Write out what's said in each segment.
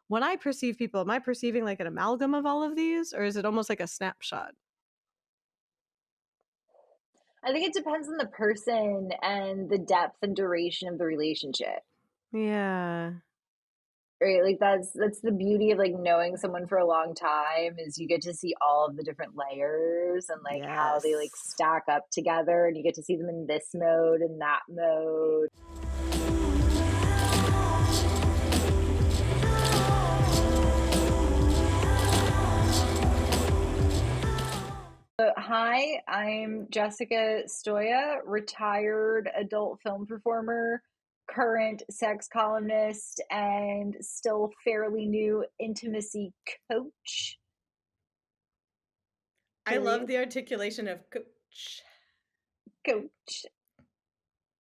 when I perceive people, am I perceiving like an amalgam of all of these, or is it almost like a snapshot? I think it depends on the person and the depth and duration of the relationship. Yeah. Right? Like that's the beauty of like knowing someone for a long time is you get to see all of the different layers and like how they like Yes. stack up together and you get to see them in this mode and that mode. Hi, I'm Jessica Stoya, retired adult film performer, current sex columnist, and still fairly new intimacy coach. I love Period. the articulation of coach. Coach.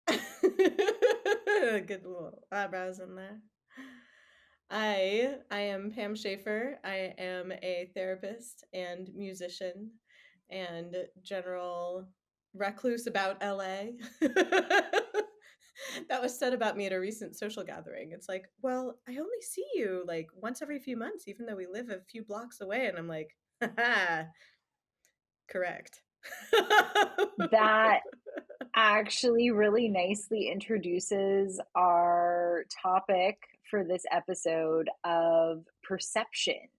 Good little eyebrows in there. I am Pam Shaffer. I am a therapist and musician and general recluse about LA. That was said about me at a recent social gathering. It's like, well, I only see you like once every few months, even though we live a few blocks away. And I'm like, haha, correct. That actually really nicely introduces our topic for this episode of perception.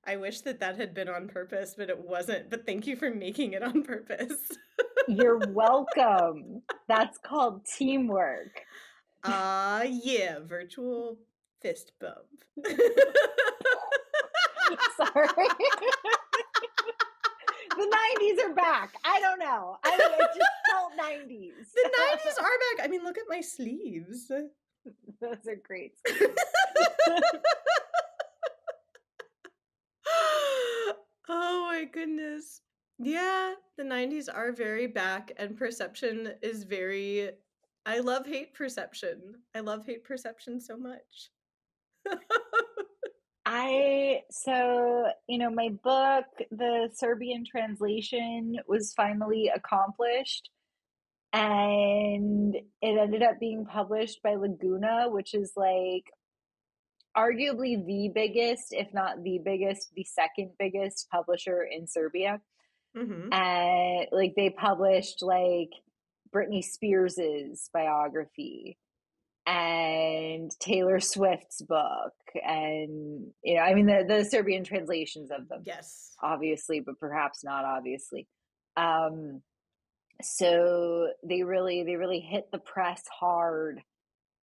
I wish that that had been on purpose, but it wasn't. But thank you for making it on purpose. You're welcome. That's called teamwork. Yeah, virtual fist bump. Sorry. The 90s are back. I don't know. It just felt 90s. The 90s are back. I mean, look at my sleeves. Those are great. Oh my goodness. Yeah, the 90s are very back, and perception is very. I love hate perception. I love hate perception so much. My book, the Serbian translation was finally accomplished and it ended up being published by Laguna, which is like arguably the biggest, if not the biggest, the second biggest publisher in Serbia. Mm-hmm. And like they published like Britney Spears's biography and Taylor Swift's book and the Serbian translations of them, Yes. obviously, but perhaps not obviously. So they really hit the press hard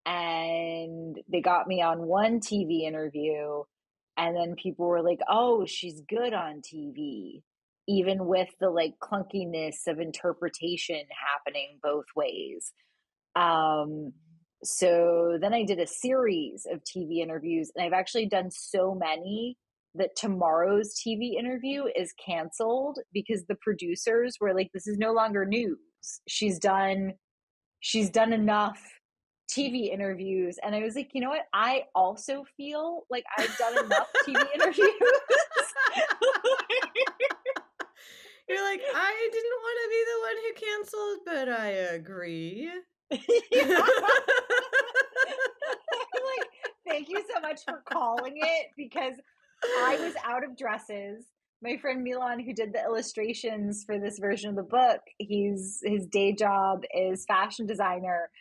and they got me on one TV interview and then people were like, "Oh, she's good on TV." Even with the like clunkiness of interpretation happening both ways. So then I did a series of TV interviews, and I've actually done so many that tomorrow's TV interview is canceled because the producers were like, "This is no longer news. She's done enough TV interviews." And I was like, you know what? I also feel like I've done enough TV interviews. You're like, I didn't want to be the one who canceled, but I agree. I'm like, thank you so much for calling it because I was out of dresses. My friend Milan, who did the illustrations for this version of the book, his day job is fashion designer,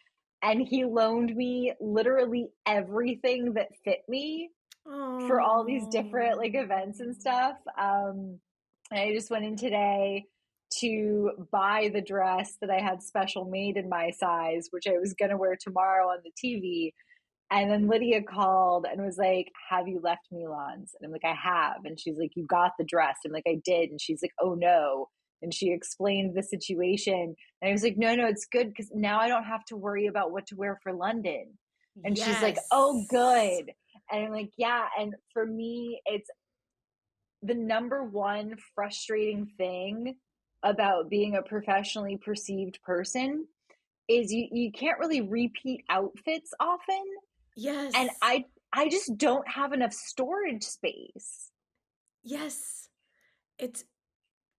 and he loaned me literally everything that fit me for all these different like events and stuff. And I just went in today to buy the dress that I had special made in my size, which I was going to wear tomorrow on the TV. And then Lydia called and was like, "Have you left Milan's?" And I'm like, "I have." And she's like, "You got the dress?" I'm like, "I did." And she's like, "Oh no." And she explained the situation. And I was like, "No, it's good because now I don't have to worry about what to wear for London." And she's like, "Oh, good." And I'm like, "Yeah." And for me, it's the number one frustrating thing about being a professionally perceived person is you can't really repeat outfits often. Yes. And I just don't have enough storage space. Yes. It's,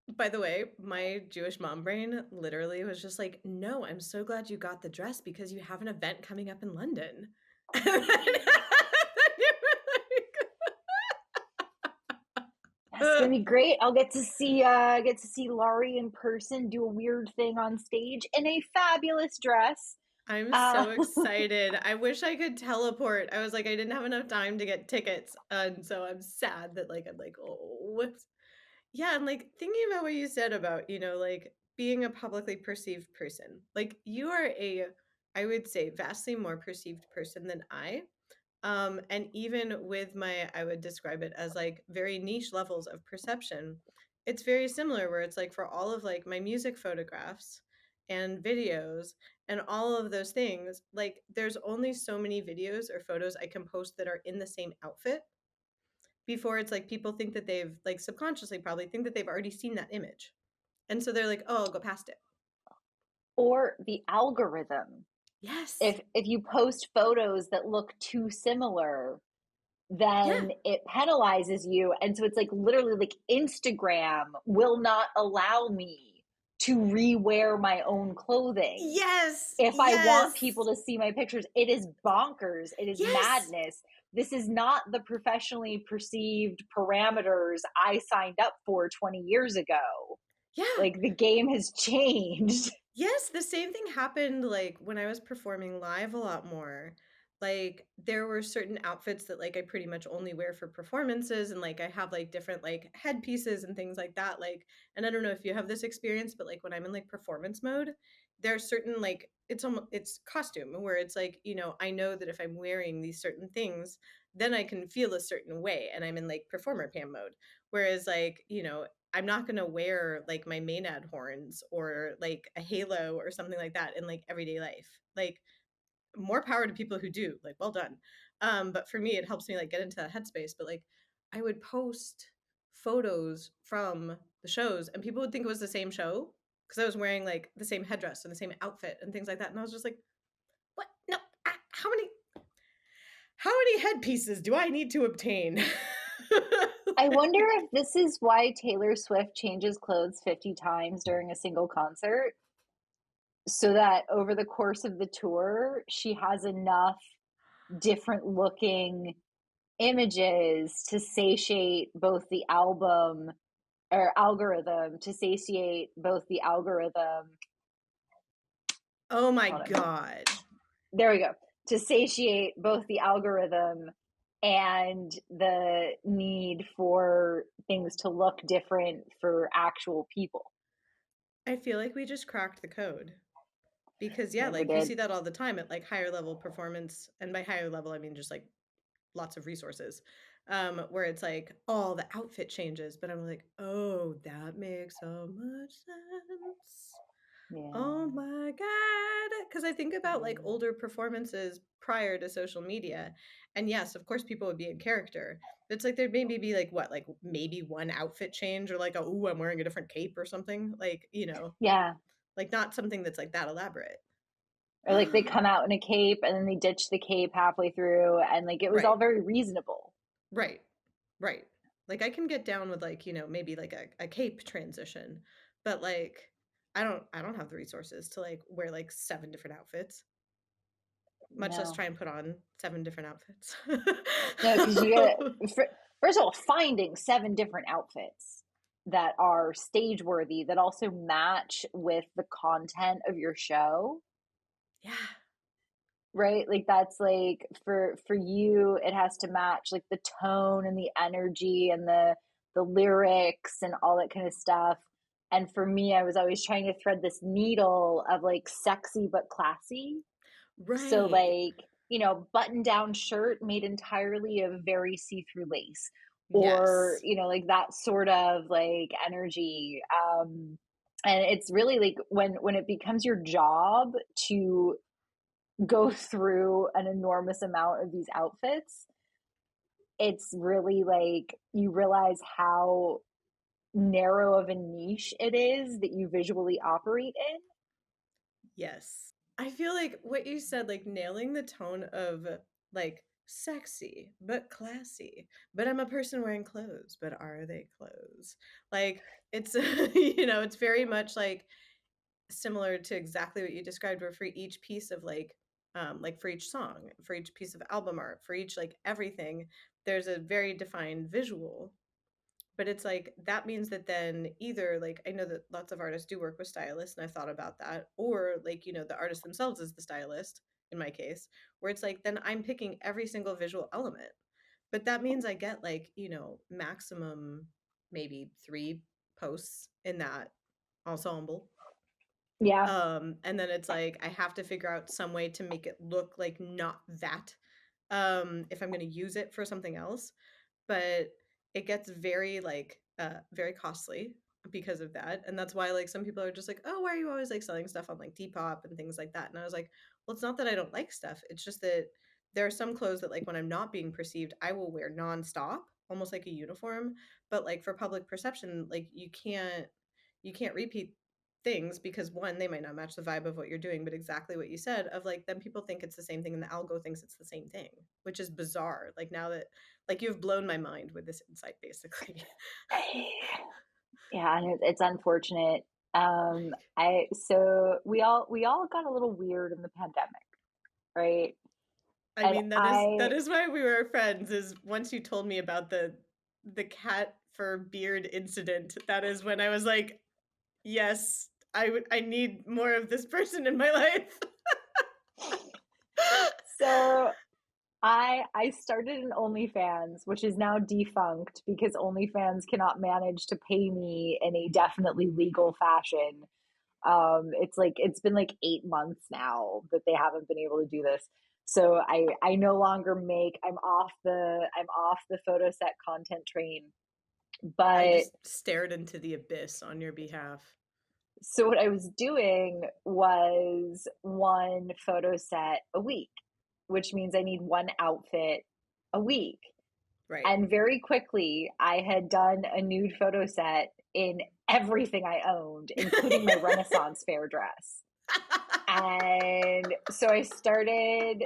by the way, my Jewish mom brain literally was just like, no, I'm so glad you got the dress because you have an event coming up in London. It's gonna be great. I'll get to see Laurie in person do a weird thing on stage in a fabulous dress. I'm Uh, so excited. I wish I could teleport. I was like, I didn't have enough time to get tickets, and so I'm sad that, like, I'm like, "Oh, what?" Yeah, and, like, thinking about what you said about, like, being a publicly perceived person. Like, you are I would say, vastly more perceived person than I. And even with I would describe it as like very niche levels of perception, it's very similar where it's like for all of like my music photographs and videos and all of those things, like there's only so many videos or photos I can post that are in the same outfit before it's like people think that they've like subconsciously probably think that they've already seen that image. And so they're like, oh, I'll go past it. or the algorithm. Yes. If you post photos that look too similar, Yeah. then it penalizes you. And so it's like literally like Instagram will not allow me to rewear my own clothing Yes. if I want people Yes. to see my pictures. It is bonkers. It is Yes. madness. This is not the professionally perceived parameters I signed up for 20 years ago. Yeah. Like the game has changed. Yes, the same thing happened, like, when I was performing live a lot more. Like, there were certain outfits that, like, I pretty much only wear for performances, and, like, I have, like, different, like, headpieces and things like that, like and I don't know if you have this experience, but, like, when I'm in, like, performance mode, there's certain, like it's costume where it's like, I know that if I'm wearing these certain things, then I can feel a certain way, and I'm in, like, performer Pam mode. Whereas, like, I'm not gonna wear like my Maynard horns or like a halo or something like that in like everyday life. Like more power to people who do. Like well done. But for me, it helps me like get into that headspace. But like I would post photos from the shows, and people would think it was the same show because I was wearing like the same headdress and the same outfit and things like that. And I was just like, what? No, how many headpieces do I need to obtain? I wonder if this is why Taylor Swift changes clothes 50 times during a single concert, so that over the course of the tour, she has enough different looking images to satiate both the album or algorithm, to satiate both the algorithm. Oh my Hold on. god. There we go. To satiate both the algorithm and the need for things to look different for actual people. I feel like we just cracked the code. Because yeah, Never like you did. see that all the time at like higher level performance, and by higher level I mean just like lots of resources. Where it's like all the outfit changes, but I'm like, oh, that makes so much sense. Oh Yeah. my god. Because I think about like Yeah. older performances prior to social media. And yes, of course people would be in character. But it's like there'd maybe be like what, like maybe one outfit change or like a ooh, I'm wearing a different cape or something. Like, Yeah. like not something that's like that elaborate. Or like they come out in a cape and then they ditch the cape halfway through, and like it was all Right. very reasonable. Right. Right. Like I can get down with like, maybe like a cape transition, but like I don't have the resources to like wear like 7 different outfits, much less No. try and put on 7 different outfits. No, because you get first of all, finding 7 different outfits that are stage worthy that also match with the content of your show, Yeah. right? Like that's like for you, it has to match like the tone and the energy and the lyrics and all that kind of stuff. And for me, I was always trying to thread this needle of like sexy but classy. So Right. like, button down shirt made entirely of very see-through lace, or, Yes. like that sort of like energy. And it's really like when it becomes your job to go through an enormous amount of these outfits, it's really like you realize how narrow of a niche it is that you visually operate in. Yes. I feel like what you said, like nailing the tone of like sexy but classy. But I'm a person wearing clothes, but are they clothes? Like it's it's very much similar to exactly what you described, where for each piece of like for each song, for each piece of album art, for each like everything, there's a very defined visual. But it's like that means that then either like I know that lots of artists do work with stylists and I've thought about that, or like, the artist themselves is the stylist in my case, where it's like then I'm picking every single visual element. But that means I get like, maximum maybe 3 posts in that ensemble. Yeah. And then it's like I have to figure out some way to make it look like not that if I'm going to use it for something else. But it gets very like very costly because of that. And that's why like some people are just like, "Oh, why are you always like selling stuff on like Depop and things like that?" And I was like, "Well, it's not that I don't like stuff. It's just that there are some clothes that like when I'm not being perceived, I will wear nonstop, almost like a uniform. But like for public perception, like you can't repeat things because one, they might not match the vibe of what you're doing, but exactly what you said of like then people think it's the same thing and the algo thinks it's the same thing, which is bizarre. Like now that like you've blown my mind with this insight basically. Yeah, and it's unfortunate. So we all got a little weird in the pandemic, right? I And mean that I is why we were friends is once you told me about the cat for beard incident, that is when I was like, yes, I need more of this person in my life. so I started an OnlyFans, which is now defunct because OnlyFans cannot manage to pay me in a definitely legal fashion. It's been like 8 months now that they haven't been able to do this. So I no longer make I'm off the photo set content train. I But just stared into the abyss on your behalf. so what I was doing was one photo set a week, which means I need one outfit a week. Right. And very quickly, I had done a nude photo set in everything I owned, including my Renaissance fair dress. And so I started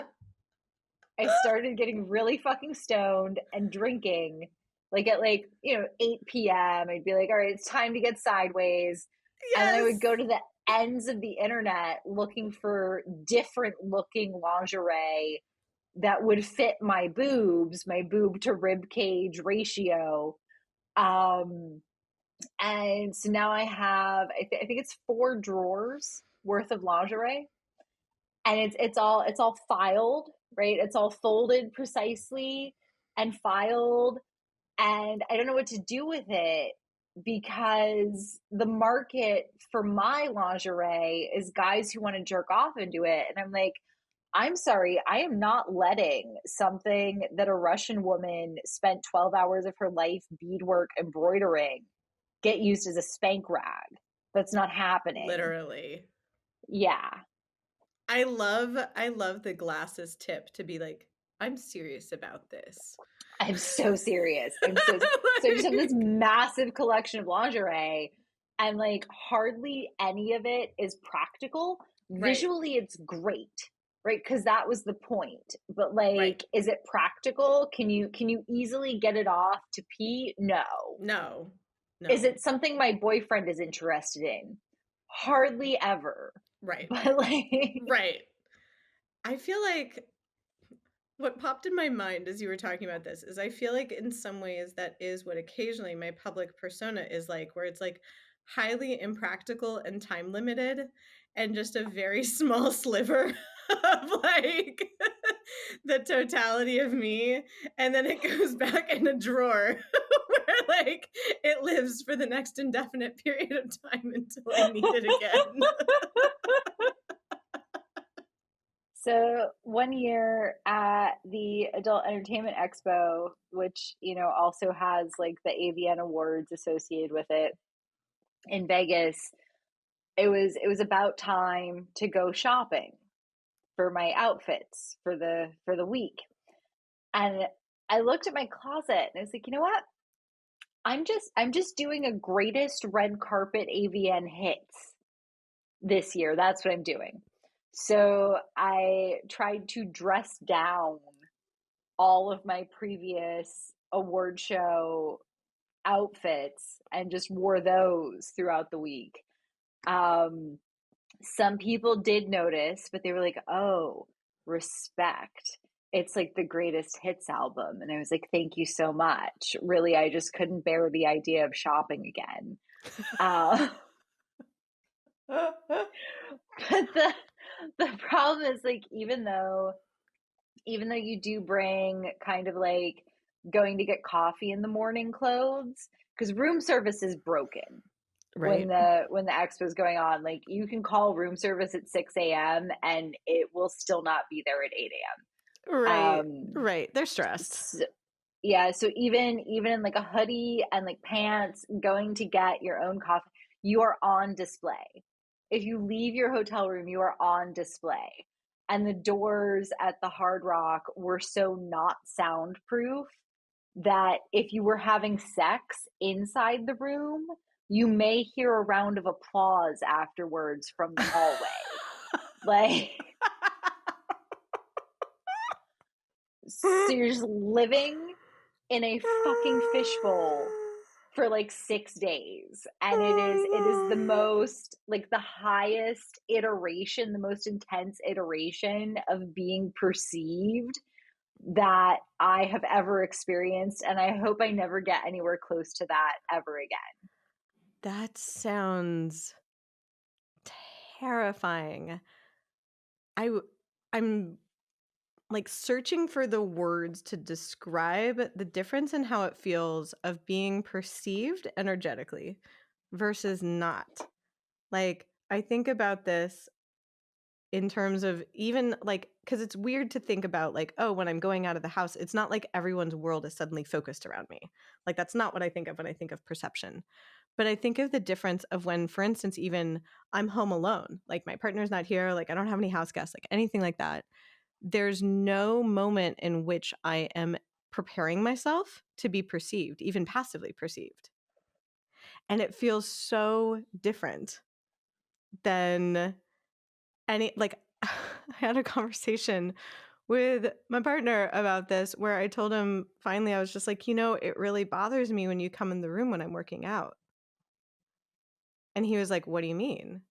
getting really fucking stoned and drinking like at 8 p.m. I'd be like, all right, it's time to get sideways. And then I would Yes. go to the ends of the internet looking for different looking lingerie that would fit my boobs, my boob to rib cage ratio. Um, and so now I have, I think it's 4 drawers worth of lingerie, and it's all filed, right? It's all folded precisely and filed, and I don't know what to do with it because the market for my lingerie is guys who want to jerk off into it, and I'm like, I'm sorry, I am not letting something that a Russian woman spent 12 hours of her life beadwork embroidering get used as a spank rag. That's not happening. Literally. Yeah. I love the glasses tip to be like, I'm serious about this. I'm so serious. So I just have this Like, massive collection of lingerie, and like hardly any of it is practical. right, Visually it's great, right? Because that was the point. But right. like, is it practical? Can you easily get it off to pee? No. No, Is no, it something my boyfriend is interested in? Hardly ever. right, But like, right. I feel like what popped in my mind as you were talking about this is I feel like in some ways that is what occasionally my public persona is like, where it's like highly impractical and time limited and just a very small sliver of like the totality of me. And then it goes back in a drawer where like it lives for the next indefinite period of time until I need it again. so one year at the Adult Entertainment Expo, which, also has like the AVN Awards associated with it in Vegas, it was about time to go shopping for my outfits for the week. And I looked at my closet and I was like, you know what? I'm just doing a greatest red carpet AVN hits this year. That's what I'm doing. So I tried to dress down all of my previous award show outfits and just wore those throughout the week. Um, some people did notice, but they were like, oh, respect. it's like the greatest hits album. And I was like, thank you so much. Really, I just couldn't bear the idea of shopping again. Uh, but the problem is like even though you do bring kind of like going to get coffee in the morning clothes, because room service is broken Right. when the expo is going on. Like you can call room service at 6 a.m. and it will still not be there at 8 a.m. Right. Right. They're stressed. So, yeah, so even in like a hoodie and like pants, going to get your own coffee, you are on display. If you leave your hotel room, you are on display. And the doors at the Hard Rock were so not soundproof that if you were having sex inside the room, you may hear a round of applause afterwards from the hallway. Like, so you're just living in a fucking fishbowl for like 6 days, and it is the most like the highest iteration, the most intense iteration of being perceived that I have ever experienced, and I hope I never get anywhere close to that ever again. That sounds terrifying. I'm like searching for the words to describe the difference in how it feels of being perceived energetically versus not. Like, I think about this in terms of even like, because it's weird to think about, like, oh, when I'm going out of the house, it's not like everyone's world is suddenly focused around me. Like, that's not what I think of when I think of perception. But I think of the difference of when, for instance, even I'm home alone, like my partner's not here, like I don't have any house guests, like anything like that. There's no moment in which I am preparing myself to be perceived, even passively perceived. And it feels so different than any, like, I had a conversation with my partner about this where I told him finally, I was just like, it really bothers me when you come in the room when I'm working out. And he was like, what do you mean?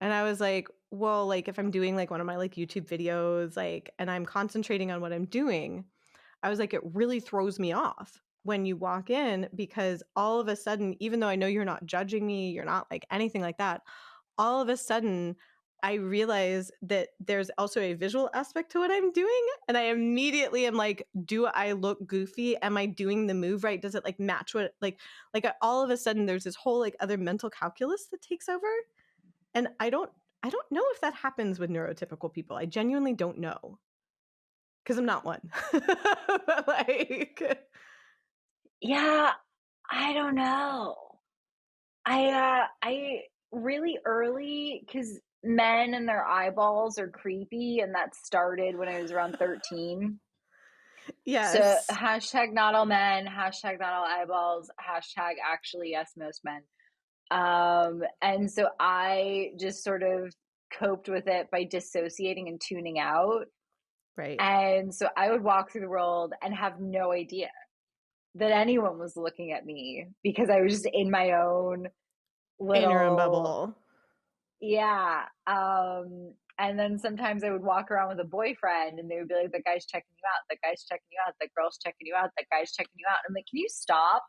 And I was like, well, like if I'm doing like one of my like YouTube videos, like, and I'm concentrating on what I'm doing, I was like, it really throws me off when you walk in because all of a sudden, even though I know you're not judging me, you're not like anything like that, all of a sudden, I realize that there's also a visual aspect to what I'm doing. And I immediately am like, do I look goofy? Am I doing the move right? Does it like match what all of a sudden there's this whole like other mental calculus that takes over. And I don't know if that happens with neurotypical people. I genuinely don't know. Because I'm not one. But like Yeah, I don't know. I really early, because men and their eyeballs are creepy, and that started when I was around 13. So yes. hashtag not all men, hashtag not all eyeballs, hashtag actually yes most men. And so I just sort of coped with it by dissociating and tuning out. Right. And so I would walk through the world and have no idea that anyone was looking at me because I was just in my own In your own little, bubble. yeah. And then sometimes I would walk around with a boyfriend and they would be like, that guy's checking you out, that guy's checking you out, that girl's checking you out, that guy's checking you out. I'm like, can you stop?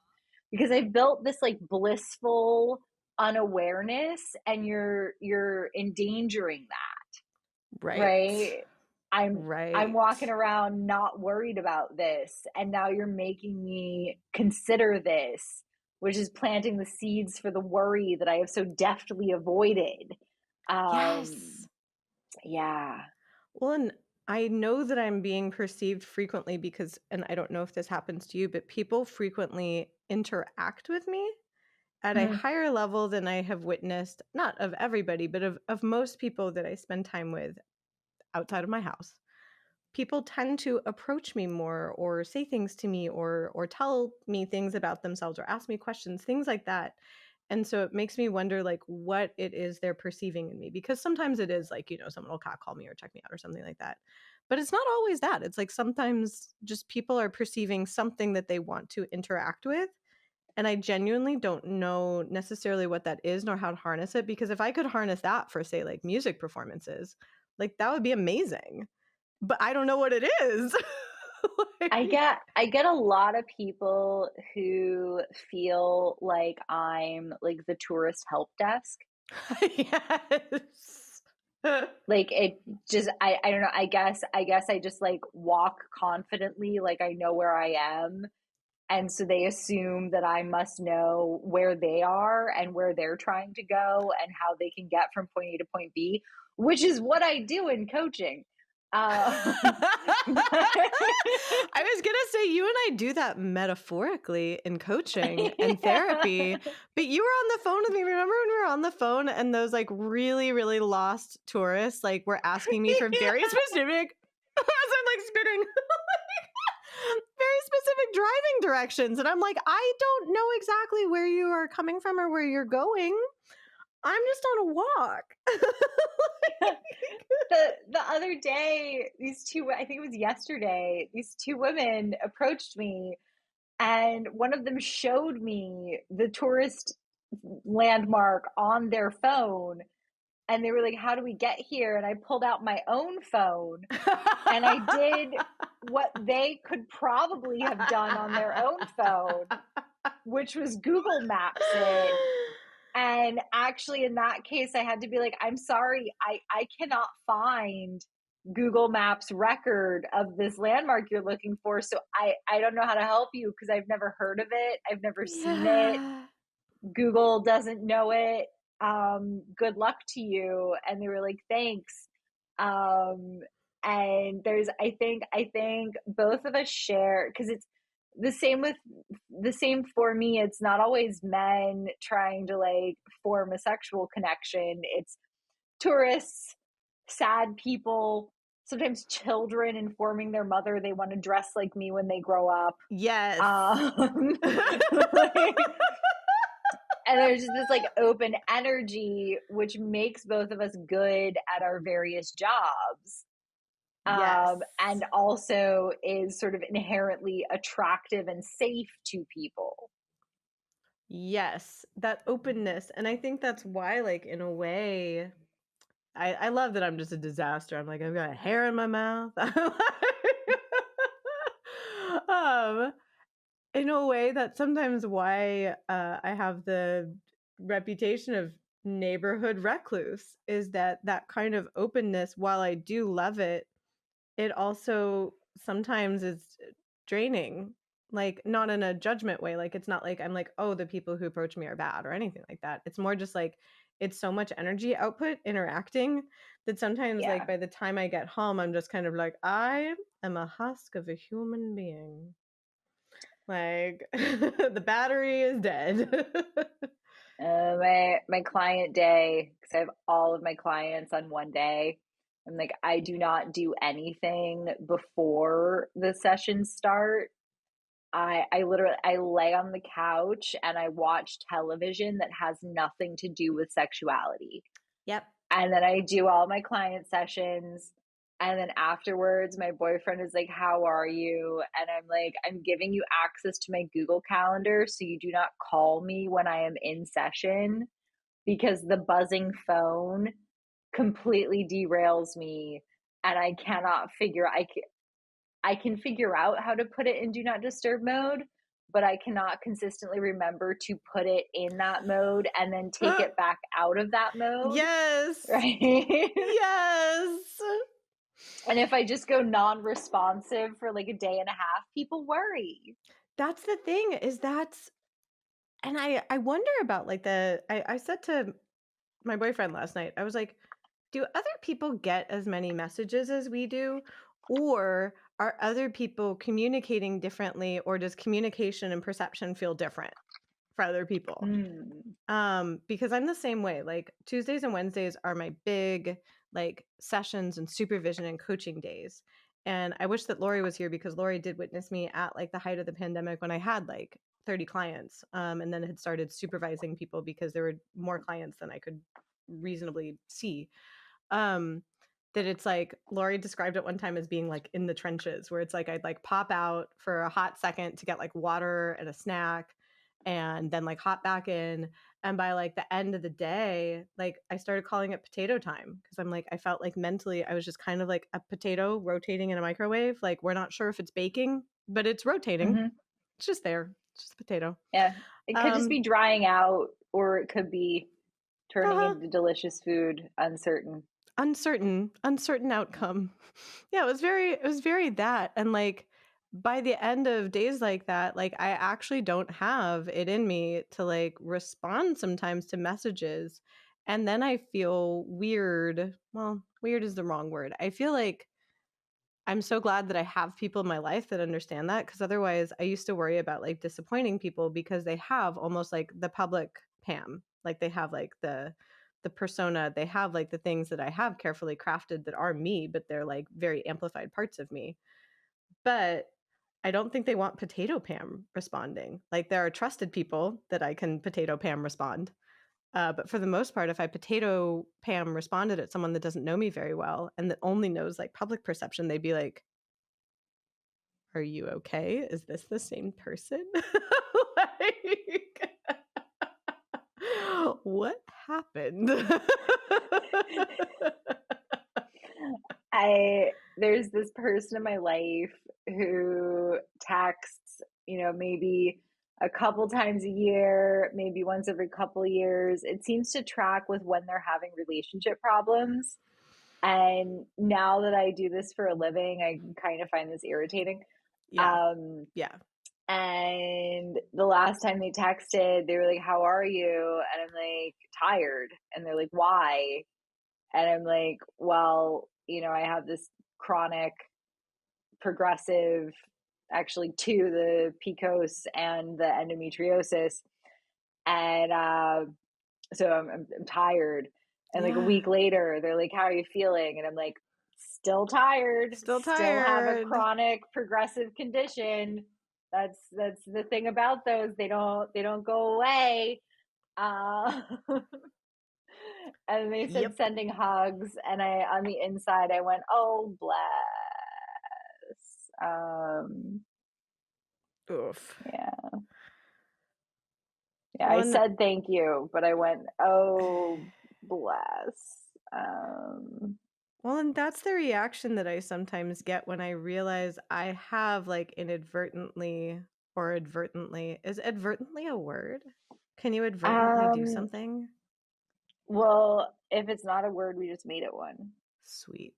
Because I've built this like blissful unawareness, and you're endangering that, Right. right? I'm walking Right. around not worried about this, and now you're making me consider this, which is planting the seeds for the worry that I have so deftly avoided. Um, Yes. yeah. Well, and I know that I'm being perceived frequently because, and I don't know if this happens to you, but people frequently interact with me at a Mm. higher level than I have witnessed, not of everybody, but of most people that I spend time with outside of my house. People tend to approach me more or say things to me or tell me things about themselves or ask me questions, things like that. And so it makes me wonder like what it is they're perceiving in me because sometimes it is like, someone will catcall me or check me out or something like that. But it's not always that. It's like sometimes just people are perceiving something that they want to interact with. And I genuinely don't know necessarily what that is nor how to harness it because if I could harness that for say like music performances, like that would be amazing. but I don't know what it is. Like, I get a lot of people who feel like I'm like the tourist help desk. yes. Like it just I don't know, I guess I just like walk confidently like I know where I am. And so they assume that I must know where they are and where they're trying to go and how they can get from point A to point B, which is what I do in coaching. But I was gonna say you and I do that metaphorically in coaching and therapy, but you were on the phone with me. Remember when we were on the phone and those like really, really lost tourists like were asking me for very yeah. specific as I'm like spitting very specific driving directions. And I'm like, I don't know exactly where you are coming from or where you're going. I'm just on a walk. The other day, these two, I think it was yesterday, these two women approached me and one of them showed me the tourist landmark on their phone and they were like, how do we get here? And I pulled out my own phone and I did what they could probably have done on their own phone, which was Google Maps it. And actually, in that case, I had to be like, I'm sorry, I cannot find Google Maps record of this landmark you're looking for. So I don't know how to help you because I've never heard of it. I've never seen it. Yeah. Google doesn't know it. Good luck to you. And they were like, thanks. Um, and there's, I think both of us share because it's the same for me. It's not always men trying to like form a sexual connection. It's tourists, sad people, sometimes children informing their mother they want to dress like me when they grow up. Yes. Like, and there's just this like open energy which makes both of us good at our various jobs, Yes. and also is sort of inherently attractive and safe to people. Yes, that openness. And I think that's why, like, in a way, I love that I'm just a disaster. I'm like, I've got hair in my mouth. um, in a way, that's sometimes why I have the reputation of neighborhood recluse, is that that kind of openness, while I do love it, it also sometimes is draining, like, not in a judgment way, like, it's not like I'm like, "Oh, the people who approach me are bad," or anything like that. It's more just like, it's so much energy output interacting that sometimes, like, Yeah. by the time I get home, I'm just kind of like, "I am a husk of a human being." Like, the battery is dead. My client day, because I have all of my clients on one day. I'm like, I do not do anything before the sessions start. I literally I lay on the couch and I watch television that has nothing to do with sexuality. Yep. And then I do all my client sessions. And then afterwards, my boyfriend is like, how are you? And I'm like, I'm giving you access to my Google Calendar so you do not call me when I am in session because the buzzing phone completely derails me and I cannot figure I can figure out how to put it in do not disturb mode, but I cannot consistently remember to put it in that mode and then take it back out of that mode. Yes. Right. Yes. And if I just go non-responsive for like a day and a half, people worry. That's the thing, is that's and I wonder about, like, I said to my boyfriend last night, I was like, "Do other people get as many messages as we do? Or are other people communicating differently, or does communication and perception feel different for other people?" Hmm. Because I'm the same way. Like, Tuesdays and Wednesdays are my big, like, sessions and supervision and coaching days. And I wish that Lori was here because Lori did witness me at, like, the height of the pandemic when I had like 30 clients, and then had started supervising people because there were more clients than I could reasonably see. Um, that it's like Lori described it one time as being like in the trenches, where it's like I'd like pop out for a hot second to get like water and a snack, and then like hop back in. And by like the end of the day, like I started calling it potato time because I'm like, I felt like mentally I was just kind of like a potato rotating in a microwave. Like we're not sure if it's baking, but it's rotating. Mm-hmm. It's just there. It's just a potato. Yeah. It could just be drying out, or it could be turning Uh-huh. into delicious food, uncertain. Uncertain outcome. Yeah, it was very that. And like by the end of days like that, like I actually don't have it in me to like respond sometimes to messages. And then I feel weird. Well, weird is the wrong word. I feel like I'm so glad that I have people in my life that understand that, because otherwise I used to worry about like disappointing people because they have almost like the public Pam. Like they have like the persona, they have like the things that I have carefully crafted that are me, but they're like very amplified parts of me. But I don't think they want potato Pam responding. Like there are trusted people that I can potato Pam respond. But for the most part, if I potato Pam responded at someone that doesn't know me very well and that only knows like public perception, they'd be like, "Are you okay? Is this the same person?" Like, what happened? There's this person in my life who texts, maybe a couple times a year, maybe once every couple of years. It seems to track with when they're having relationship problems. And now that I do this for a living, I kind of find this irritating. Yeah, Um, yeah. and the last time they texted, they were like, "How are you?" And I'm like, "Tired." And they're like, "Why?" And I'm like, "Well, I have this chronic progressive, actually two, the PCOS and the endometriosis. And so I'm tired." And like a Yeah. week later, they're like, "How are you feeling?" And I'm like, "Still tired, Still still have a tired. chronic progressive condition." That's the thing about those. They don't go away. Uh, and they said Yep. sending hugs, and I, on the inside, I went, "Oh, bless." Oof. Yeah. Yeah, I Well, and said thank you, but I went, "Oh, bless." well, and that's the reaction that I sometimes get when I realize I have like inadvertently or advertently. Is advertently a word? Can you advertently do Um, something? well, if it's not a word, we just made it one. Sweet.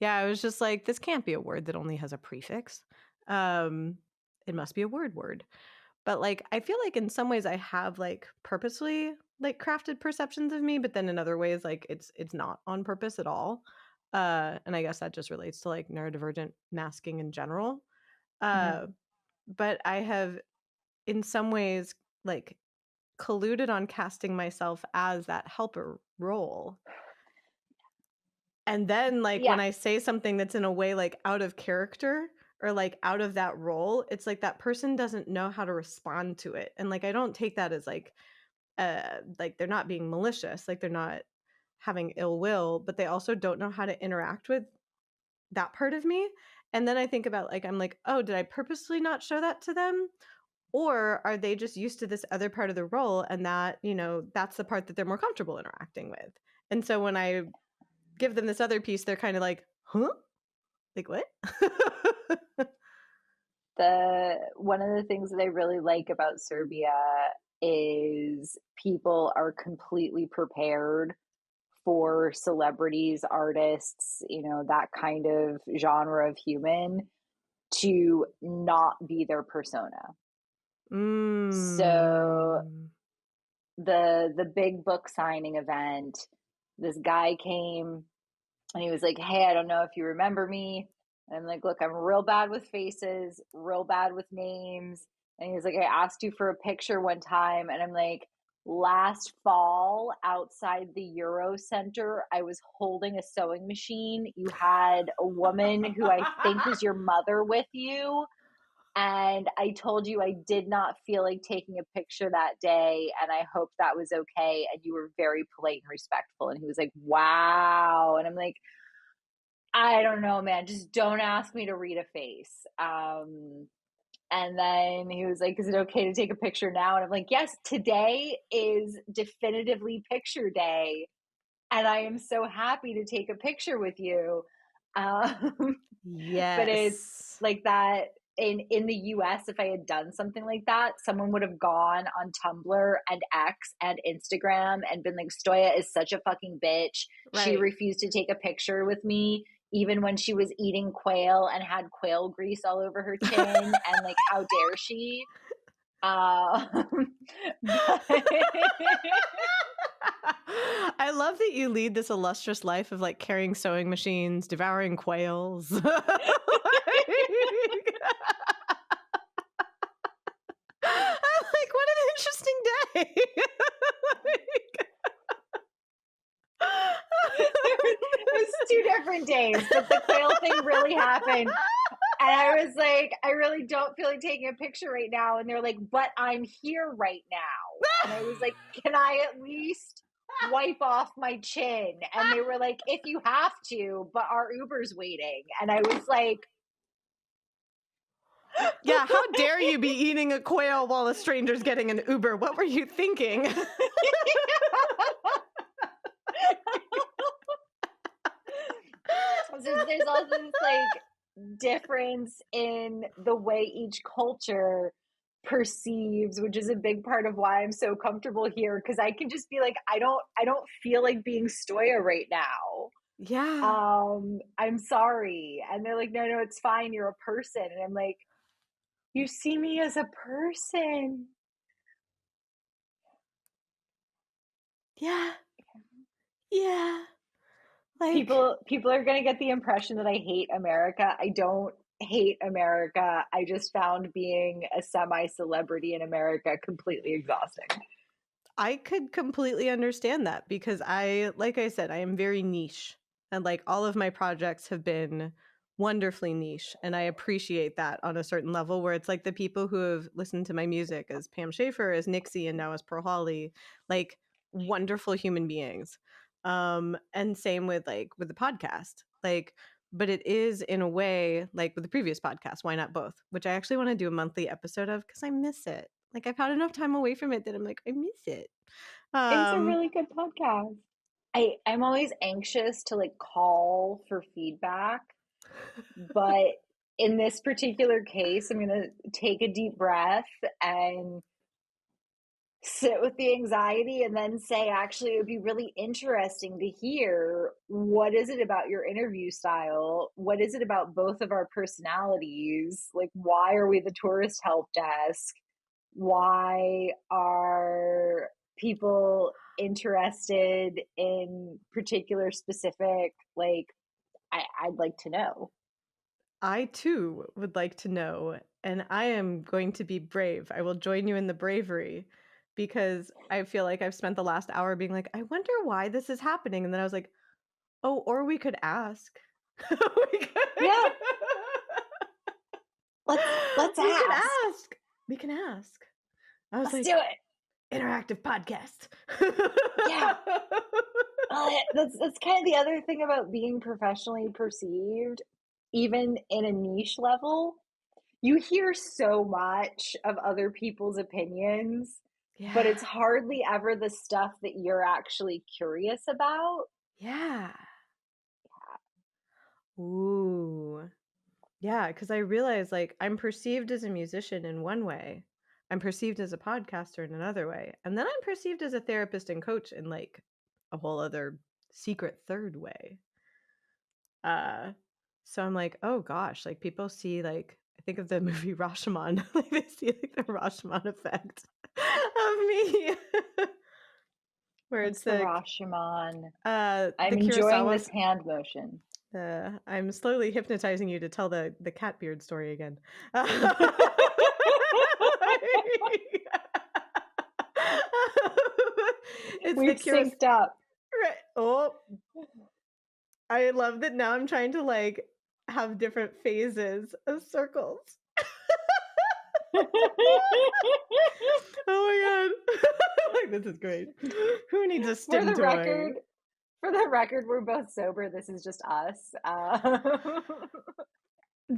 Yeah, I was just like, this can't be a word that only has a prefix. Um, it must be a word. But like, I feel like in some ways I have like purposely like crafted perceptions of me, but then in other ways, like it's not on purpose at all. And I guess that just relates to like neurodivergent masking in general. Mhm. Uh, but I have in some ways like colluded on casting myself as that helper role. And then, like, when Yeah. I say something that's in a way, like, out of character or, like, out of that role, it's like that person doesn't know how to respond to it, and, like, I don't take that as, like, they're not being malicious, like, they're not having ill will, but they also don't know how to interact with that part of me, and then I think about, like, I'm like, "Oh, did I purposely not show that to them? Or are they just used to this other part of the role and that, that's the part that they're more comfortable interacting with?" And so when I give them this other piece, they're kinda like, "Huh?" Like, "What?" The One of the things that I really like about Serbia is people are completely prepared for celebrities, artists, that kind of genre of human to not be their persona. So Mm. the big book signing event, this guy came and he was like, "Hey, I don't know if you remember me." And I'm like, "Look, I'm real bad with faces, real bad with names." And he was like, "I asked you for a picture one time." And I'm like, "Last fall outside the Euro Center, I was holding a sewing machine. You had a woman who I think was your mother with you. And I told you I did not feel like taking a picture that day. And I hope that was okay. And you were very polite and respectful." And he was like, "Wow." And I'm like, "I don't know, man. Just don't ask me to read a face." And then he was like, is it okay to take a picture now? And I'm like, yes, today is definitively picture day. And I am so happy to take a picture with you. Um, but it's Yes. like that in the US, if I had done something like that, someone would have gone on Tumblr and X and Instagram and been like, Stoya is such a fucking bitch. She Right. refused to take a picture with me even when she was eating quail and had quail grease all over her chin, and like, how dare she? But I love that you lead this illustrious life of like carrying sewing machines, devouring quails. I'm like, what an interesting day. it was 2 different days, but the quail thing really happened. And I was like, I really don't feel like taking a picture right now. And they're like, but I'm here right now. And I was like, can I at least wipe off my chin? And they were like, if you have to, but our Uber's waiting. And I was like, Yeah, how dare you be eating a quail while a stranger's getting an Uber? What were you thinking? so there's also this like difference in the way each culture perceives, which is a big part of why I'm so comfortable here, because I can just be like, I don't feel like being Stoya right now. Yeah. I'm sorry. And they're like, no, it's fine, you're a person. And I'm like, you see me as a person. Yeah. Yeah. Like, People are going to get the impression that I hate America. I don't hate America. I just found being a semi celebrity in America completely exhausting. I could completely understand that because like I said, I am very niche. And like all of my projects have been wonderfully niche. And I appreciate that on a certain level where it's like the people who have listened to my music as Pam Shaffer, as Nixie, and now as Pearl Holly, like wonderful human beings. And same with with the podcast. Like, but it is in a way like with the previous podcast, Why Not Both, which I actually want to do a monthly episode of because I miss it. Like I've had enough time away from it that I'm like, I miss it. It's a Um, really good podcast. I'm always anxious to like call for feedback, but in this particular case, I'm going to take a deep breath and sit with the anxiety and then say, actually, it would be really interesting to hear, what is it about your interview style? What is it about both of our personalities? Like, why are we the tourist help desk? Why are people interested in particular specific, like, I'd like to know. I too would like to know, and I am going to be brave. I will join you in the bravery because I feel like I've spent the last hour being like, I wonder why this is happening. And then I was like, oh, or we could ask. we could, Yeah, let's we could ask. ask. We can ask. I was Let's do like, it. interactive podcast. Yeah. That's kind of the other thing about being professionally perceived, even in a niche level. You hear so much of other people's opinions, but Yeah. it's hardly ever the stuff that you're actually curious about. Yeah. Ooh. Yeah, because I realize like I'm perceived as a musician in one way. I'm perceived as a podcaster in another way. And then I'm perceived as a therapist and coach in like a whole other secret third way. Uh so I'm like, oh gosh, like people see like I think of the movie Rashomon. Like they see like the Rashomon effect of me. Where What's it's the Rashomon? the I'm enjoying Kurosawa this hand motion. I'm slowly hypnotizing you to tell the cat beard story again. It's the We've Kuros synced up. right. Oh, I love that now I'm trying to like have different phases of circles. Oh my god. Like this is great. Who needs a For stim the toy? record, for the record, we're both sober. This is just us.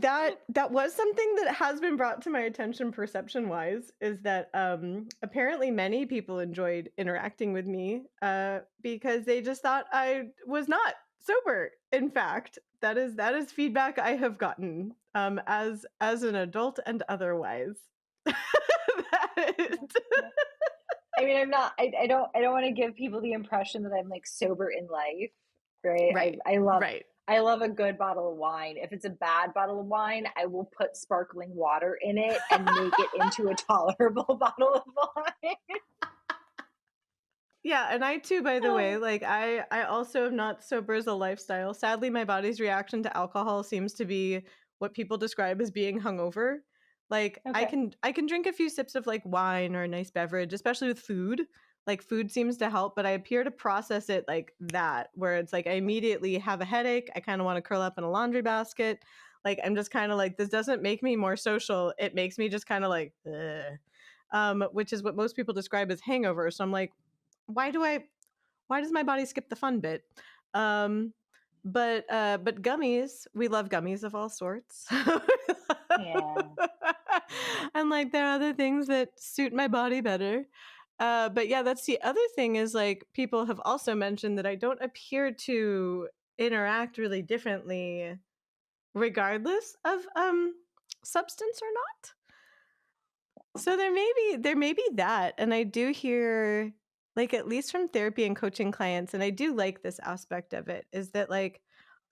That was something that has been brought to my attention perception-wise, is that, apparently many people enjoyed interacting with me, because they just thought I was not sober, in fact. That is feedback I have gotten, as an adult and otherwise. That is Yeah, yeah. I mean, I'm not. I don't want to give people the impression that I'm like sober in life, right? Right, I love. right. I love a good bottle of wine. If it's a bad bottle of wine, I will put sparkling water in it and make it into a tolerable bottle of wine. Yeah, and I too, by the way, like I also am not sober as a lifestyle. Sadly, my body's reaction to alcohol seems to be what people describe as being hungover. Like Okay. I can drink a few sips of like wine or a nice beverage, especially with food. Like food seems to help, but I appear to process it like that, where it's like I immediately have a headache. I kind of want to curl up in a laundry basket. Like I'm just kind of like, this doesn't make me more social. It makes me just kind of like, ugh. Which is what most people describe as hangover. So I'm like, why do I why does my body skip the fun bit? Um, but gummies, we love gummies of all sorts. Yeah. And like there are other things that suit my body better. But yeah, that's the other thing, is like people have also mentioned that I don't appear to interact really differently regardless of substance or not. So there may be that, and I do hear, like, at least from therapy and coaching clients, and I do like this aspect of it, is that, like,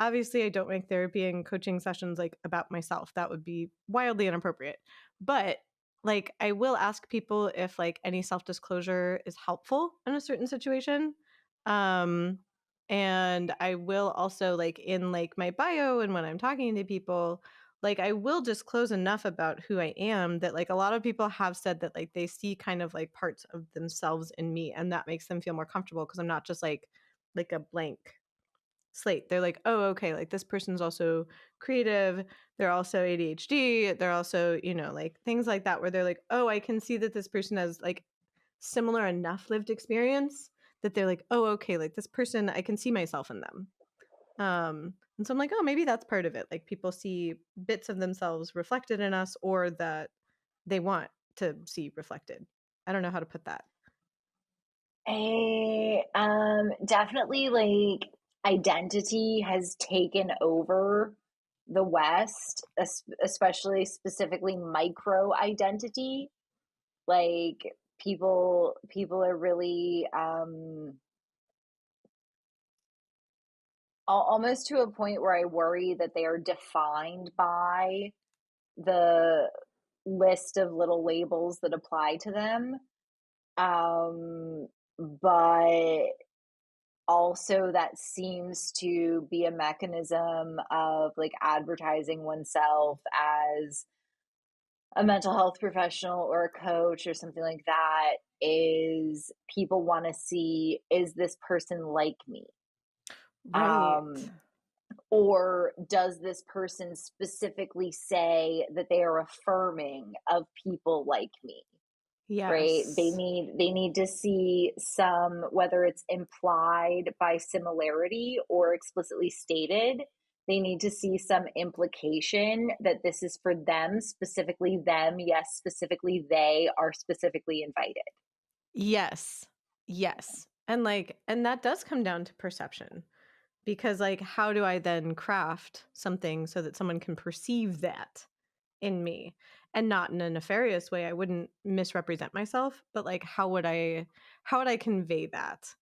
obviously I don't make therapy and coaching sessions, like, about myself. That would be wildly inappropriate. But, like, I will ask people if, like, any self-disclosure is helpful in a certain situation. Um, and I will also, like, in, like, my bio and when I'm talking to people, like I will disclose enough about who I am that like a lot of people have said that like they see kind of like parts of themselves in me, and that makes them feel more comfortable because I'm not just like a blank slate. They're like, "Oh, okay, like this person's also creative, they're also ADHD, they're also, like things like that where they're like, "Oh, I can see that this person has like similar enough lived experience that they're like, "Oh, okay, like this person, I can see myself in them." And so I'm like, oh, maybe that's part of it. Like people see bits of themselves reflected in us or that they want to see reflected. I don't know how to put that. Definitely like identity has taken over the West, especially specifically micro identity. Like people are really almost to a point where I worry that they are defined by the list of little labels that apply to them. But also that seems to be a mechanism of like advertising oneself as a mental health professional or a coach or something like that, is people want to see, is this person like me? Right. um or does this person specifically say that they are affirming of people like me? Right, Yes. they need to see some, whether it's implied by similarity or explicitly stated, they need to see some implication that this is for them, specifically them. Yes, specifically they are specifically invited. Yes. Yes. And that does come down to perception, because like how do I then craft something so that someone can perceive that in me, and not in a nefarious way? I wouldn't misrepresent myself, but like how would I convey that?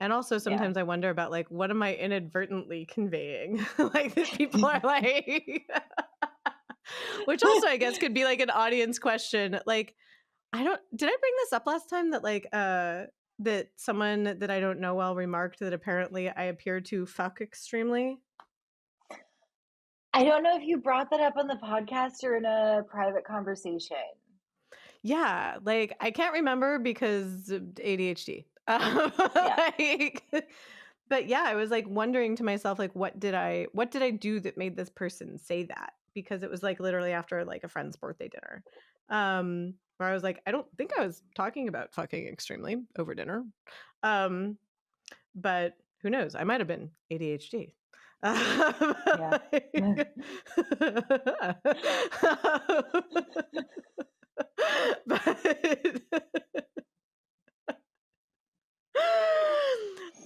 And also Yeah. sometimes I wonder about like what am I inadvertently conveying? Like that people are like which also I guess could be like an audience question. Like I don't did I bring this up last time that like that someone that I don't know well remarked that apparently I appear to fuck extremely? I don't know if you brought that up on the podcast or in a private conversation. Yeah, like I can't remember because of ADHD. Yeah. Like, but yeah, I was like wondering to myself, like, what did I do that made this person say that? Because it was like literally after like a friend's birthday dinner, where I was like, I don't think I was talking about fucking extremely over dinner, um, but who knows? I might have been ADHD. Yeah. But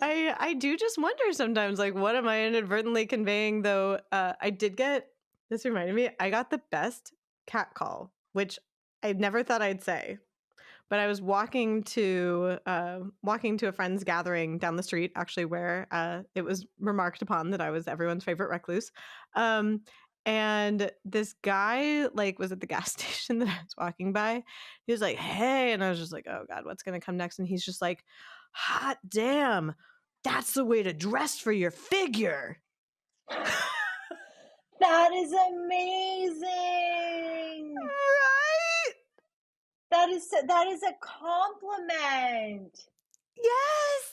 I do just wonder sometimes, like, what am I inadvertently conveying? Though, I did get this reminded me, I got the best cat call, which I never thought I'd say. But I was walking to a friend's gathering down the street, actually, where it was remarked upon that I was everyone's favorite recluse. Um, and this guy like was at the gas station that I was walking by. He was like, "Hey," and I was just like, "Oh God, what's gonna come next?" And he's just like, "Hot damn, that's the way to dress for your figure." That is amazing. Right? That is a compliment. Yes.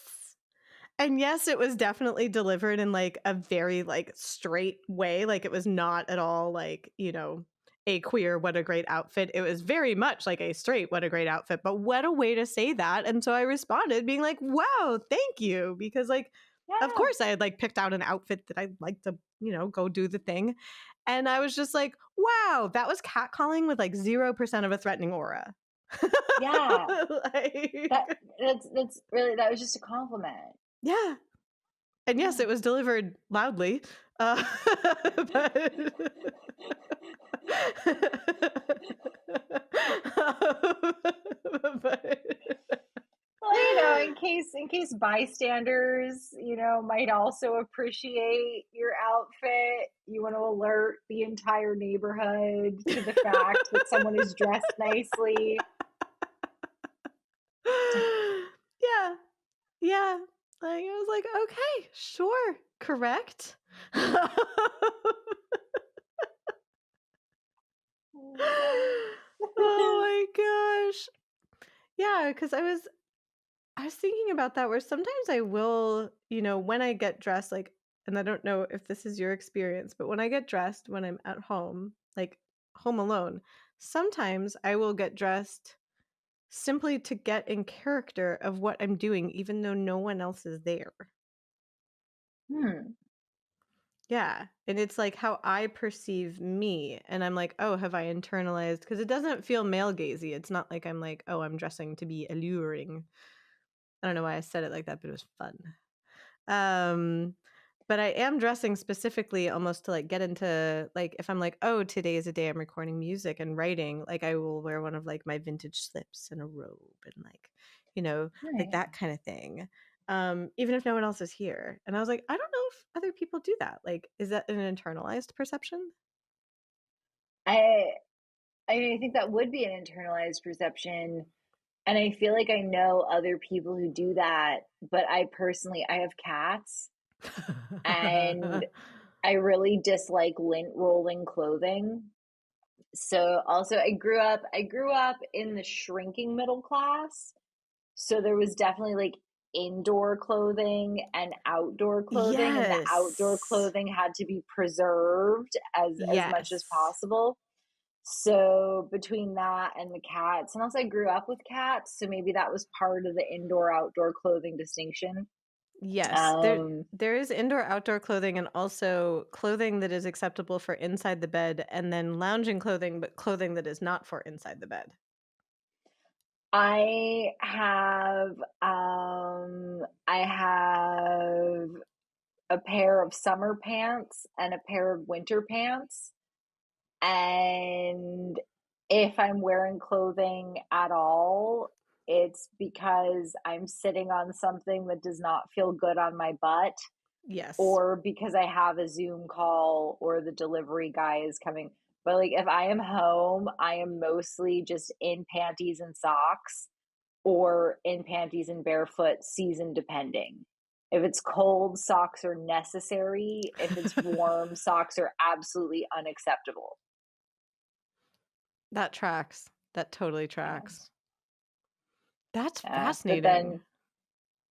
And yes, it was definitely delivered in like a very like straight way. Like it was not at all like, a queer, what a great outfit. It was very much like a straight, what a great outfit. But what a way to say that. And so I responded being like, wow, thank you. Because like, of Yeah. course I had like picked out an outfit that I'd like to, go do the thing. And I was just like, wow, that was catcalling with like 0% of a threatening aura. Yeah. Like, That's really, that was just a compliment. yeah. And yes, Yeah. it was delivered loudly. But but Well, in case bystanders, might also appreciate your outfit, you want to alert the entire neighborhood to the fact that someone is dressed nicely. yeah, yeah. Like I was like, okay, sure, correct. Oh my god. Oh my gosh. Yeah, because I was thinking about that where sometimes I will, when I get dressed, like, and I don't know if this is your experience, but when I get dressed when I'm at home, like home alone, sometimes I will get dressed simply to get in character of what I'm doing, even though no one else is there. Hmm. Yeah. And it's like how I perceive me. And I'm like, oh, have I internalized? Because it doesn't feel male gazy. It's not like I'm like, oh, I'm dressing to be alluring. I don't know why I said it like that, but it was fun. Um, but I am dressing specifically almost to like get into like if I'm like, oh, today is a day I'm recording music and writing, like I will wear one of like my vintage slips and a robe and like, like Right. that kind of thing. Even if no one else is here. And I was like, I don't know if other people do that. Like, is that an internalized perception? I I think that would be an internalized perception. And I feel like I know other people who do that, but I have cats and I really dislike lint rolling clothing. So also I grew up in the shrinking middle class. So there was definitely like indoor clothing and outdoor clothing, and the outdoor Yes. clothing had to be preserved as much as Yes. possible. So between that and the cats, and also I grew up with cats, so maybe that was part of the indoor outdoor clothing distinction. Yes, there Um, there is indoor outdoor clothing and also clothing that is acceptable for inside the bed and then lounging clothing, but clothing that is not for inside the bed. I have a pair of summer pants and a pair of winter pants. And if I'm wearing clothing at all, it's because I'm sitting on something that does not feel good on my butt, Yes. or because I have a Zoom call or the delivery guy is coming. But like if I am home, I am mostly just in panties and socks, or in panties and barefoot, season depending. If it's cold, socks are necessary. If it's warm, socks are absolutely unacceptable. That tracks. That totally Yeah. tracks. That's But fascinating. then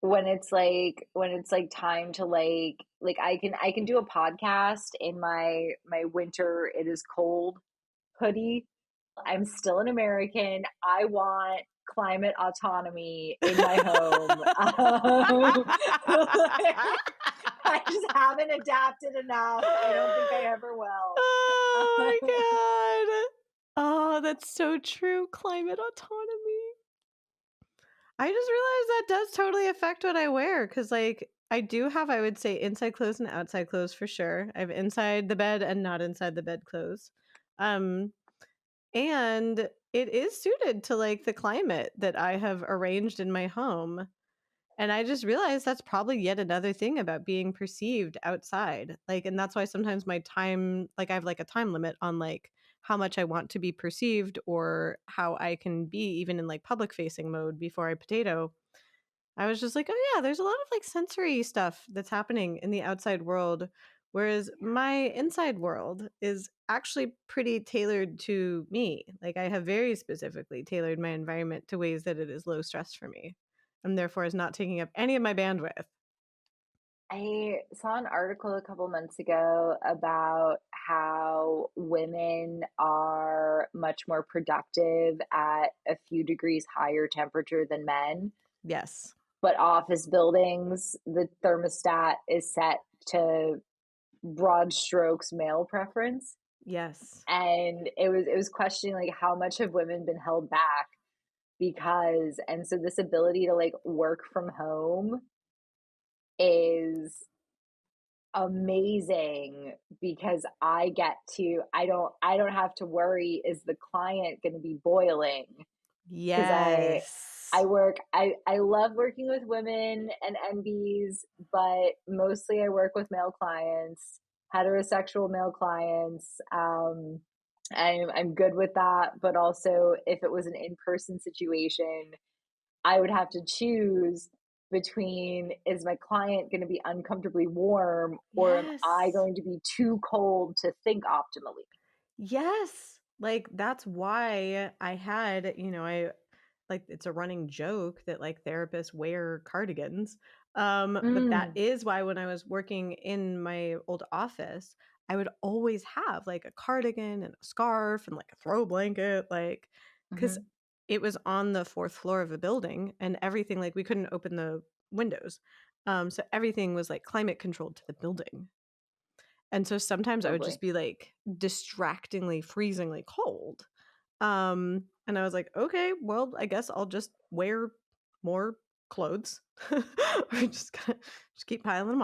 when it's like time to like I can do a podcast in my winter it is cold hoodie. I'm still an American. I want climate autonomy in my home. I just haven't adapted enough. I don't think I ever will. Oh my god. Oh, that's so true. Climate autonomy. I just realized that does totally affect what I wear because, like, I do have, I would say, inside clothes and outside clothes for sure. I have inside the bed and not inside the bed clothes. Um, and it is suited to like the climate that I have arranged in my home. And I just realized that's probably yet another thing about being perceived outside. Like, and that's why sometimes my time, like, I have like a time limit on like how much I want to be perceived or how I can be even in like public facing mode before I potato. I was just like, oh yeah, there's a lot of like sensory stuff that's happening in the outside world. Whereas my inside world is actually pretty tailored to me. Like I have very specifically tailored my environment to ways that it is low stress for me and therefore is not taking up any of my bandwidth. I saw an article a couple months ago about how women are much more productive at a few degrees higher temperature than men. Yes. But office buildings, the thermostat is set to broad strokes male preference. Yes. And it was questioning like how much have women been held back because and so this ability to like work from home is amazing because I don't have to worry, is the client going to be boiling, because I Yes. work I love working with women and NBs, but mostly I work with male clients, heterosexual male clients. I'm good with that, but also if it was an in-person situation, I would have to choose between, is my client going to be uncomfortably warm or am I Yes. going to be too cold to think optimally? Yes. Like that's why I had, I like it's a running joke that like therapists wear cardigans. But that Mm, is why when I was working in my old office, I would always have like a cardigan and a scarf and like a throw blanket, like because mhm, it was on the fourth floor of a building and everything, like we couldn't open the windows. So everything was like climate controlled to the building. And so sometimes I would just lovely. be like distractingly, freezingly cold. And I was like, okay, well, I guess I'll just wear more clothes. Or just kind of just keep piling them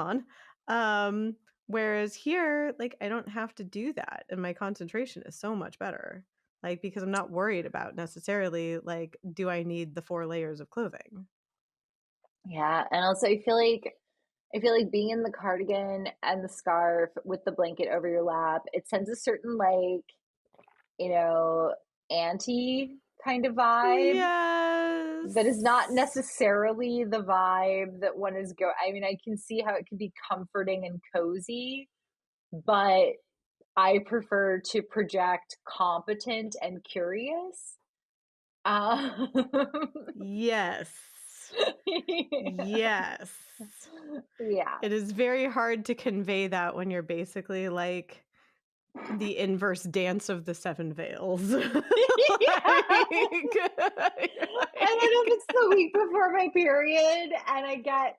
on. Whereas here, like I don't have to do that. And my concentration is so much better. Like because I'm not worried about necessarily like, do I need the 4 layers of clothing? Yeah, and also I feel like being in the cardigan and the scarf with the blanket over your lap, it sends a certain like, you know, auntie kind of vibe that is not Yes. necessarily the vibe that one is I mean, I can see how it could be comforting and cozy, but I prefer to project competent and curious. Um, Yes. Yes. yeah. It is very hard to convey that when you're basically like the inverse dance of the seven veils. Yeah. And then if Like it's the week before my period and I get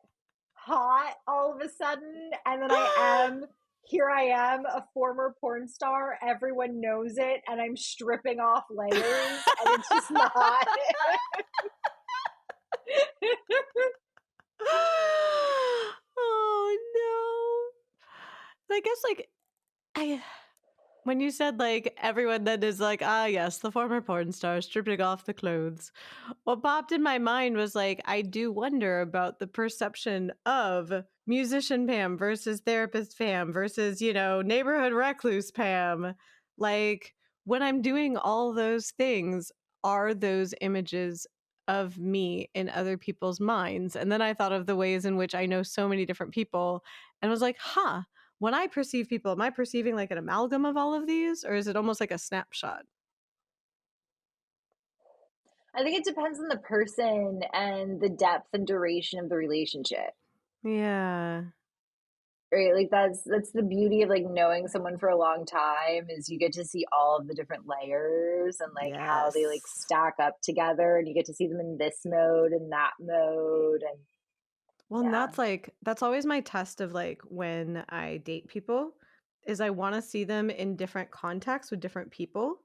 hot all of a sudden, and then here I am, a former porn star, everyone knows it, and I'm stripping off layers, and it's just not. Oh no. I guess like I when you said like everyone that is like, ah yes, the former porn star stripping off the clothes, what popped in my mind was like, I do wonder about the perception of musician Pam versus therapist Pam versus, neighborhood recluse Pam. Like, when I'm doing all those things, are those images of me in other people's minds? And then I thought of the ways in which I know so many different people and was like, huh, when I perceive people, am I perceiving like an amalgam of all of these? Or is it almost like a snapshot? I think it depends on the person and the depth and duration of the relationship. Yeah. Right? Like that's the beauty of like knowing someone for a long time, is you get to see all of the different layers and like how they like Yes. stack up together, and you get to see them in this mode and that mode. And Well, and Yeah. that's always my test of like when I date people is I want to see them in different contexts with different people.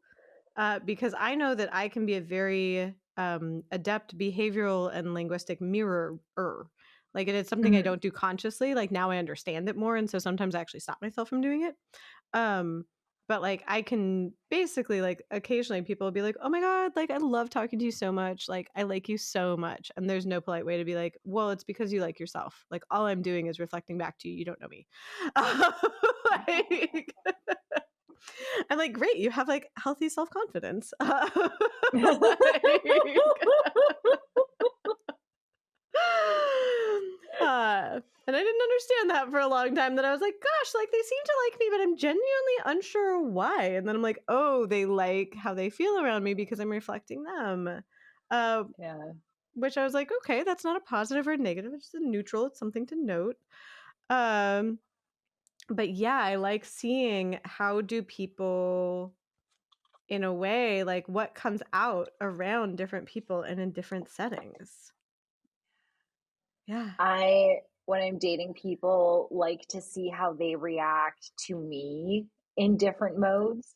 Because I know that I can be a very adept behavioral and linguistic mirrorer. Like it is something I Mhm. don't do consciously. Like now I understand it more, and so sometimes I actually stop myself from doing it. Um, but like I can basically like occasionally people will be like, "Oh my god, like I love talking to you so much. Like I like you so much." And there's no polite way to be like, "Well, it's because you like yourself." Like all I'm doing is reflecting back to you. You don't know me. Like, I'm like, great, you have like healthy self confidence. And I didn't understand that for a long time. That I was like, gosh, like they seem to like me, but I'm genuinely unsure why. And then I'm like, oh, they like how they feel around me because I'm reflecting them. Uh, Yeah. which I was like, okay, that's not a positive or a negative. It's just a neutral. It's something to note. Um, but yeah, I like seeing how do people in a way, like what comes out around different people and in different settings. Yeah. When I'm dating people, like to see how they react to me in different modes.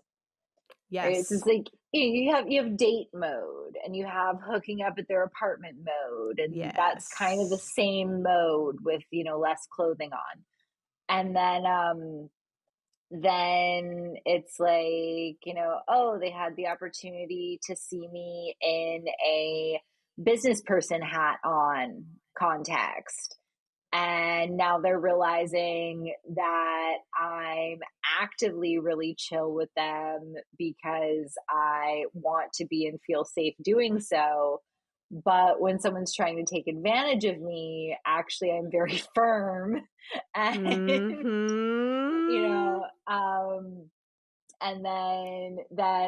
Right? It's Yes. just like you have date mode and you have hooking up at their apartment mode, and that's kind of the Yes. same mode with less clothing on. And then it's like, oh, they had the opportunity to see me in a business person hat on context. And now they're realizing that I'm actively really chill with them because I want to be and feel safe doing so. But when someone's trying to take advantage of me, actually, I'm very firm. And, you Mhm. know, and then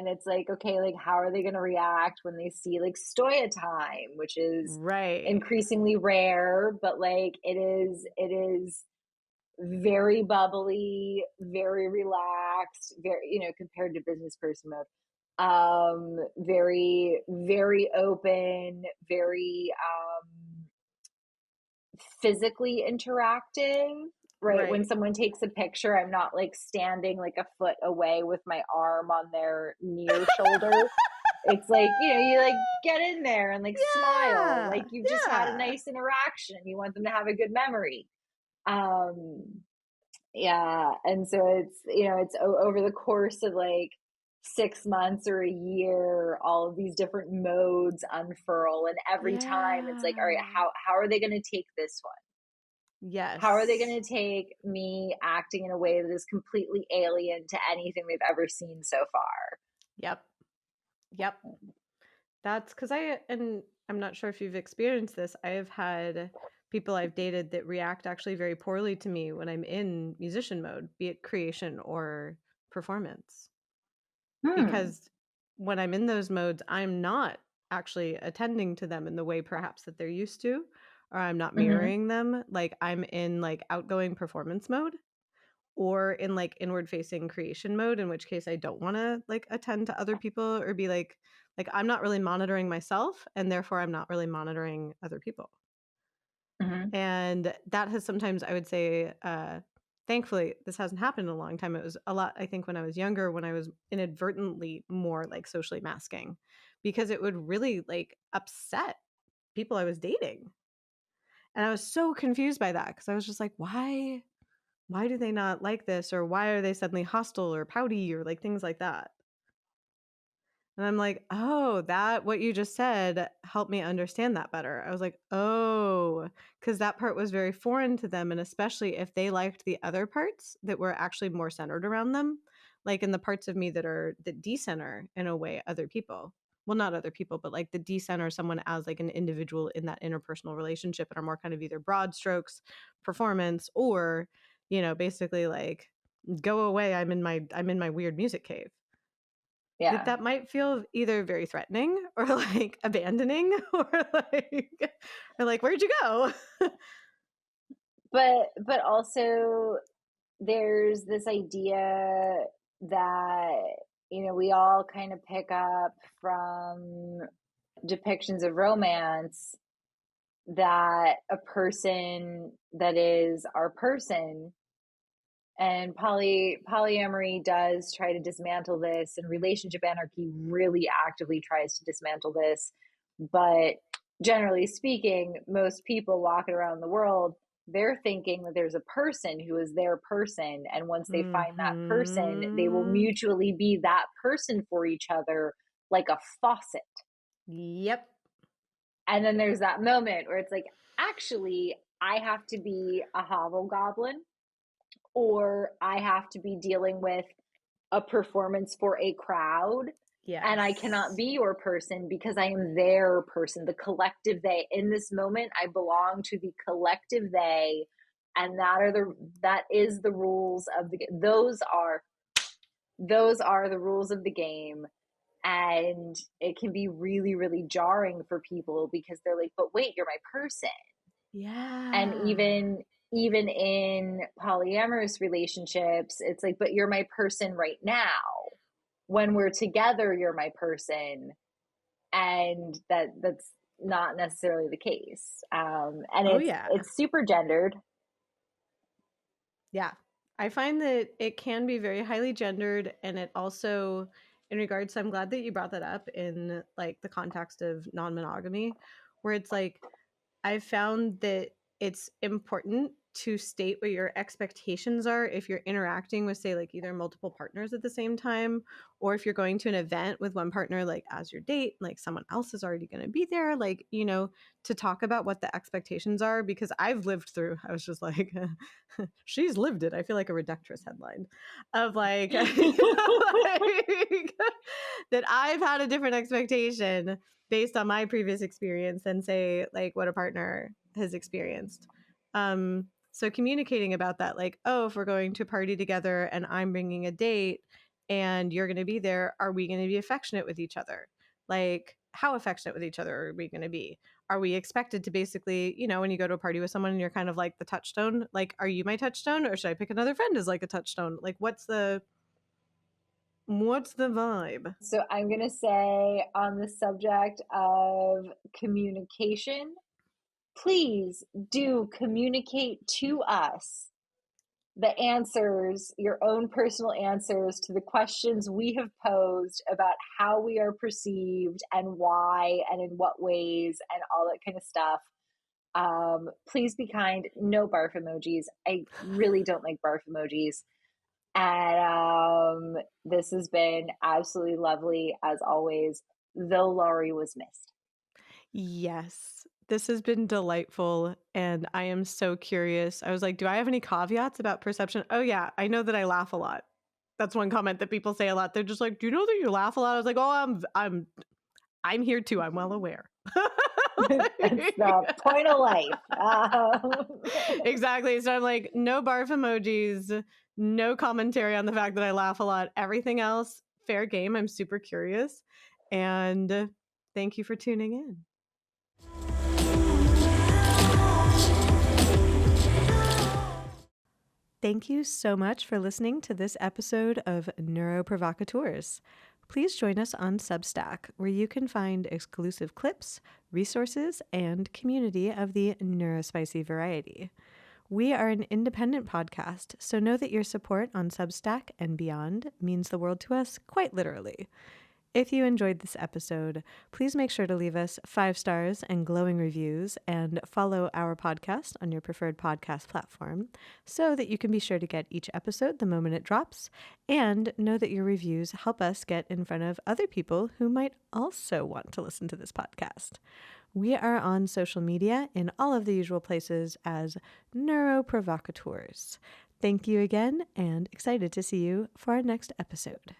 it's like, okay, like how are they going to react when they see like Stoya time, which is Right. increasingly rare, but like it is very bubbly, very relaxed, very, compared to business person mode. Very, very open, very physically interactive. Right. When Right. someone takes a picture, I'm not like standing like a foot away with my arm on their near shoulder. It's like, you like get in there and like smile, Yeah. like you've just had a Yeah. nice interaction. You want them to have a good memory. Um, yeah. And so it's over the course of like 6 months or a year, all of these different modes unfurl. And every time it's like, all right, Yeah. how are they going to take this one? How are they Yes. going to take me acting in a way that is completely alien to anything they've ever seen so far? Yep. Yep. That's because and I'm not sure if you've experienced this. I have had people I've dated that react actually very poorly to me when I'm in musician mode, be it creation or performance. Hmm. Because when I'm in those modes, I'm not actually attending to them in the way perhaps that they're used to, or I'm not Mm-hmm. mirroring them. Like I'm in like outgoing performance mode or in like inward facing creation mode, in which case I don't want to like attend to other people or be like I'm not really monitoring myself and therefore I'm not really monitoring other people. Mm-hmm. And that has sometimes, I would say, thankfully, this hasn't happened in a long time. It was a lot, I think, when I was younger, when I was inadvertently more like socially masking, because it would really like upset people I was dating. And I was so confused by that because I was just like, why do they not like this? Or why are they suddenly hostile or pouty or like things like that? And I'm like, "Oh, that what you just said helped me understand that better." I was like, "Oh, because that part was very foreign to them, and especially if they liked the other parts that were actually more centered around them, like in the parts of me that decenter in a way other people. Well, not other people, but like the decenter someone as like an individual in that interpersonal relationship and are more kind of either broad strokes, performance, or, basically like go away, I'm in my weird music cave." Yeah. That might feel either very threatening or, like, abandoning or, like "Where'd you go?" But also there's this idea that we all kind of pick up from depictions of romance that a person that is our person, and polyamory does try to dismantle this, and relationship anarchy really actively tries to dismantle this. But generally speaking, most people walking around the world, they're thinking that there's a person who is their person, and once they find that person, they will Mhm. mutually be that person for each other, like a faucet. Yep. And then there's that moment where it's like, actually, I have to be a hobgoblin, or I have to be dealing with a performance for a crowd, and I cannot Yes. be your person because I am their person, the collective they. In this moment, I belong to the collective they, and that is the rules of the those are the rules of the game. And it can be really, really jarring for people because they're like, but wait, you're my person. And Yeah. even in polyamorous relationships, it's like, but you're my person right now. When we're together, you're my person. And that's not necessarily the case. And Oh, it's yeah. it's super gendered. Yeah. I find that it can be very highly gendered, and it also, in regards, I'm glad that you brought that up in like the context of non-monogamy, where it's like I've found that it's important to state what your expectations are if you're interacting with, say, like either multiple partners at the same time, or if you're going to an event with one partner, like as your date, like someone else is already going to be there, like, to talk about what the expectations are. Because I've lived through, I was just like, she's lived it. I feel like a reductress headline of like, like that I've had a different expectation based on my previous experience than, say, like what a partner has experienced. So communicating about that, like, oh, if we're going to a party together and I'm bringing a date and you're going to be there, are we going to be affectionate with each other? Like, how affectionate with each other are we going to be? Are we expected to basically, when you go to a party with someone and you're kind of like the touchstone, like, are you my touchstone, or should I pick another friend as like a touchstone? Like, what's the vibe? So I'm going to say, on the subject of communication, please do communicate to us the answers, your own personal answers to the questions we have posed about how we are perceived and why and in what ways and all that kind of stuff. Please be kind. No barf emojis. I really don't like barf emojis. And this has been absolutely lovely as always, though Laurie was missed. Yes. This has been delightful, and I am so curious. I was like, do I have any caveats about perception? Oh yeah, I know that I laugh a lot. That's one comment that people say a lot. They're just like, "Do you know that you laugh a lot?" I was like, "Oh, I'm here too. I'm well aware." That's the point of life. Exactly. So I'm like, no barf emojis, no commentary on the fact that I laugh a lot. Everything else, fair game. I'm super curious. And thank you for tuning in. Thank you so much for listening to this episode of Neuroprovocateurs. Please join us on Substack, where you can find exclusive clips, resources, and community of the neurospicy variety. We are an independent podcast, so know that your support on Substack and beyond means the world to us, quite literally. If you enjoyed this episode, please make sure to leave us 5 stars and glowing reviews, and follow our podcast on your preferred podcast platform so that you can be sure to get each episode the moment it drops, and know that your reviews help us get in front of other people who might also want to listen to this podcast. We are on social media in all of the usual places as Neuroprovocateurs. Thank you again, and excited to see you for our next episode.